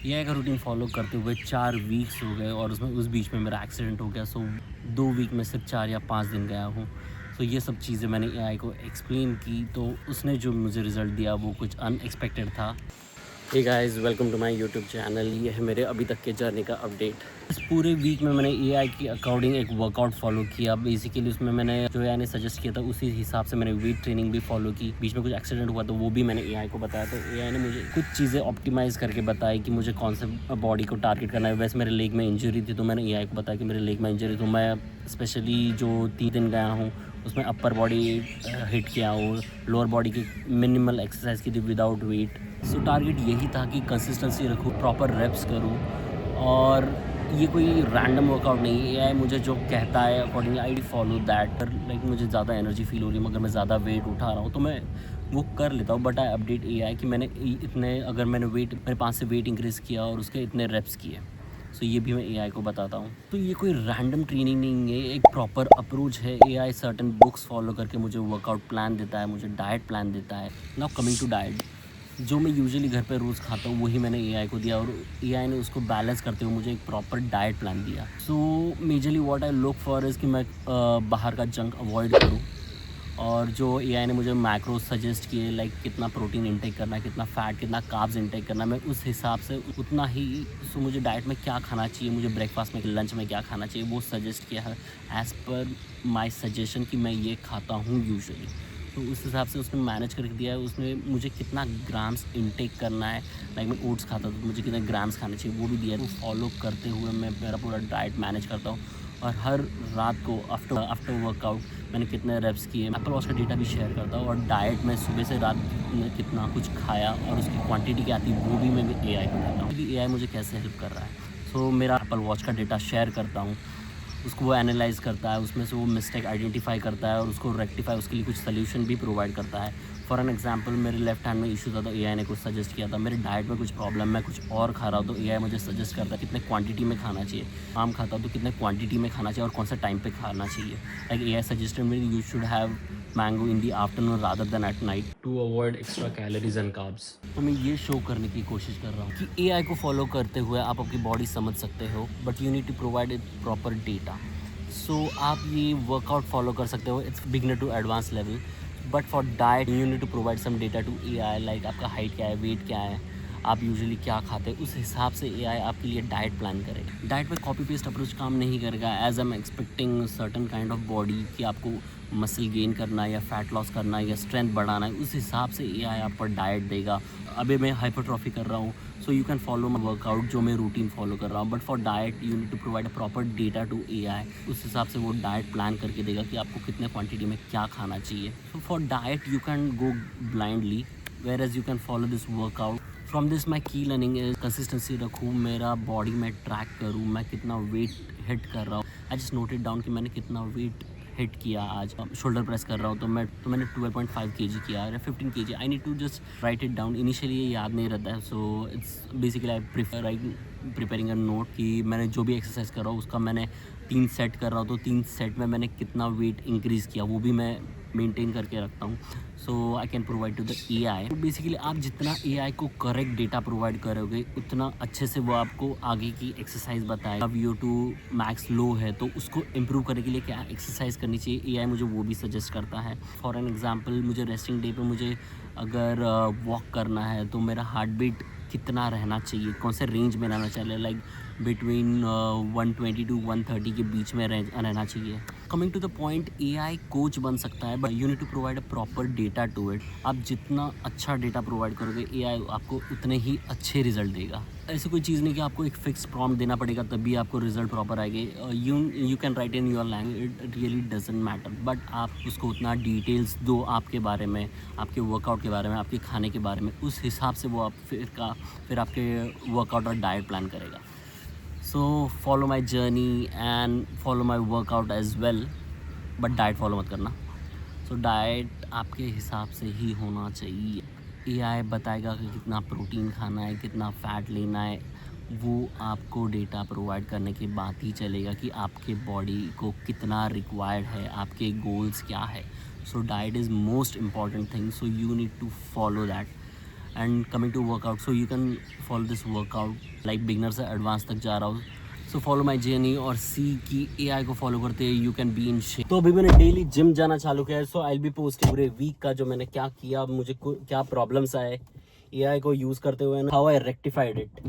AI का routine follow करते हुए 4 वीक्स हो गए और उसमें उस बीच में मेरा एक्सीडेंट हो गया। सो 2 वीक में सिर्फ 4 या 5 दिन गया हूँ। सो ये सब चीज़ें मैंने एआई को एक्सप्लेन की तो उसने जो मुझे रिज़ल्ट दिया वो कुछ अनएक्सपेक्टेड था। Hey guys, welcome to my YouTube channel. ये है मेरे अभी तक के जर्नी का अपडेट। इस पूरे वीक में मैंने एआई के अकॉर्डिंग एक वर्कआउट फॉलो किया। बेसिकली उसमें मैंने जो एआई ने सजेस्ट किया था उसी हिसाब से मैंने वेट ट्रेनिंग भी फॉलो की। बीच में कुछ एक्सीडेंट हुआ तो वो भी मैंने एआई को बताया, तो एआई ने मुझे कुछ चीज़ें ऑप्टिमाइज़ करके बताई कि मुझे कौन से बॉडी को टारगेट करना है। वैसे मेरे लेग में इंजरी थी तो मैंने एआई को बताया कि मेरे लेग में इंजरी, तो मैं स्पेशली जो 3 दिन गया हूँ उसमें अपर बॉडी हिट किया और लोअर बॉडी की मिनिमल एक्सरसाइज की थी विदाउट वेट। सो टारगेट यही था कि कंसिस्टेंसी रखूँ, प्रॉपर रेप्स करूँ। और ये कोई रैंडम वर्कआउट नहीं है, एआई मुझे जो कहता है accordingly I follow that. Like मुझे ज़्यादा एनर्जी फील हो रही है मगर मैं ज़्यादा वेट उठा रहा हूँ तो मैं वो कर लेता हूँ। बट आई अपडेट एआई कि मैंने इतने, अगर मैंने मेरे 5 से वेट इंक्रीज़ किया और उसके इतने रेप्स किए। सो ये भी मैं एआई को बताता हूँ। तो ये कोई रैंडम ट्रेनिंग नहीं है, एक प्रॉपर अप्रोच है। एआई सर्टेन बुक्स फॉलो करके मुझे वर्कआउट प्लान देता है, मुझे डाइट प्लान देता है। नाउ कमिंग टू डाइट, जो मैं यूजुअली घर पे रोज़ खाता हूँ वही मैंने एआई को दिया और एआई ने उसको बैलेंस करते हुए मुझे एक प्रॉपर डाइट प्लान दिया। सो majorly what I look for is कि मैं बाहर का जंक अवॉइड करूँ। और जो एआई ने मुझे मैक्रोज सजेस्ट किए, लाइक कितना प्रोटीन इंटेक करना है, कितना फ़ैट, कितना कार्ब्स इंटेक करना है, मैं उस हिसाब से उतना ही। सो मुझे डाइट में क्या खाना चाहिए, मुझे ब्रेकफास्ट में, लंच में क्या खाना चाहिए वो सजेस्ट किया है एज़ पर माय सजेशन कि मैं ये खाता हूँ यूजुअली। तो उस हिसाब से उसने मैनेज करके दिया है। उसने मुझे कितना ग्राम्स इंटेक करना है, लाइक मैं ओट्स खाता था तो मुझे कितने ग्राम्स खाने चाहिए वो भी दिया है। तो फॉलो करते हुए मैं मेरा पूरा डाइट मैनेज करता हूँ। और हर रात को आफ्टर वर्कआउट मैंने कितने रेप्स किए, एप्पल वॉच का डेटा भी शेयर करता हूँ। और डाइट में सुबह से रात में कितना कुछ खाया और उसकी क्वांटिटी क्या आती है वो भी मैं एआई को देता हूँ कि एआई मुझे कैसे हेल्प कर रहा है। सो मेरा एप्पल वॉच का डेटा शेयर करता हूँ, उसको वो एनालाइज़ करता है, उसमें से वो मिस्टेक आइडेंटिफाई करता है और उसको रेक्टिफाई, उसके लिए कुछ सॉल्यूशन भी प्रोवाइड करता है। फॉर एन एग्जांपल, मेरे लेफ्ट हैंड में इशू था तो एआई ने कुछ सजेस्ट किया था। मेरे डाइट में कुछ प्रॉब्लम, मैं कुछ और खा रहा हूँ तो एआई मुझे सजेस्ट करता है कितने क्वांटिटी में खाना चाहिए। आम खाता हूँ तो कितने क्वांटिटी में खाना चाहिए और कौन सा टाइम पे खाना चाहिए। Like AI suggested me you should have mango in the afternoon rather than at night to avoid extra calories and carbs. तो मैं ये शो करने की कोशिश कर रहा हूँ कि एआई को फॉलो करते हुए आप आपकी बॉडी समझ सकते हो, but you need to provide it proper data. So आप ये वर्कआउट फॉलो कर सकते हो, it's beginner to advance level. But for diet you need to provide some data to AI, like आपका हाइट क्या है, वेट क्या है, आप यूजुअली क्या खाते हैं, उस हिसाब से एआई आपके लिए डाइट प्लान करेगा। डाइट में कॉपी पेस्ट अप्रोच काम नहीं करेगा। As I am expecting certain kind of body कि आपको मसल गेन करना है या फैट लॉस करना है या स्ट्रेंथ बढ़ाना है, उस हिसाब से एआई आप पर डाइट देगा। अभी मैं हाइपरट्रॉफी कर रहा हूँ so you can follow my workout जो मैं रूटीन फॉलो कर रहा हूँ। But for diet you need to provide a proper data to AI, उस हिसाब से वो डाइट प्लान करके देगा कि आपको कितने क्वांटिटी में क्या खाना चाहिए। So for diet you can go blindly whereas you can follow this workout. From this my key learning is consistency रखूँ, मेरा बॉडी में ट्रैक करूँ, मैं कितना वेट हिट कर रहा हूँ। आई जस्ट नोटेड डाउन कि मैंने कितना वेट हिट किया आज। शोल्डर प्रेस कर रहा हूँ तो मैंने 12.5 केजी किया या 15 KG. I need to just write it down. Initially ये याद नहीं रहता है, so it's basically I prefer preparing a note कि मैंने जो भी एक्सरसाइज कर रहा हूँ उसका मैंने 3 सेट कर रहा हूँ तो 3 सेट में मैंने कितना वेट इंक्रीज़ किया वो भी मैं मेंटेन करके रखता हूँ। So I can provide to the AI. तो बेसिकली आप जितना एआई को करेक्ट डेटा प्रोवाइड करोगे उतना अच्छे से वो आपको आगे की एक्सरसाइज बताएगा। अब VO2 मैक्स लो है तो उसको इम्प्रूव करने के लिए क्या एक्सरसाइज करनी चाहिए, एआई मुझे वो भी सजेस्ट करता है। फॉर एन एग्जांपल, मुझे रेस्टिंग डे पे मुझे अगर वॉक करना है तो मेरा हार्ट बीट कितना रहना चाहिए, कौन से रेंज में रहना चाहिए, लाइक बिटवीन 120 टू 130 के बीच में रहना चाहिए। Coming to the point, AI coach बन सकता है but you need to provide a proper data to it. आप जितना अच्छा डेटा प्रोवाइड करोगे एआई आपको उतने ही अच्छे रिजल्ट देगा। ऐसी कोई चीज़ नहीं कि आपको एक फिक्स प्रॉम्प्ट देना पड़ेगा तभी आपको रिजल्ट प्रॉपर आएंगे। You can write in your language, it really doesn't matter, but आप उसको उतना डिटेल्स दो आपके बारे में, आपके वर्कआउट के बारे में, आपके खाने के बारे में, उस हिसाब से वो आप फिर आपके वर्कआउट और डाइट प्लान करेगा। So follow my journey and follow my workout as well, but diet follow मत करना। सो डाइट आपके हिसाब से ही होना चाहिए। एआई बताएगा कि कितना प्रोटीन खाना है, कितना फ़ैट लेना है, वो आपको डेटा प्रोवाइड करने के बाद ही चलेगा कि आपके बॉडी को कितना रिक्वायर्ड है, आपके गोल्स क्या है। So diet is most important thing, so you need to follow that. And coming to workout, so you can follow this workout like beginner से एडवांस तक जा रहा हूँ। सो फॉलो माई जर्नी और सी कि AI को फॉलो करते you can be in shape. तो अभी मैंने डेली जिम जाना चालू किया है। सो आई विल बी पोस्टिंग पूरे वीक का जो मैंने क्या किया, मुझे क्या प्रॉब्लम्स आए AI को यूज़ करते हुए, हाउ आई रेक्टिफाइड इट।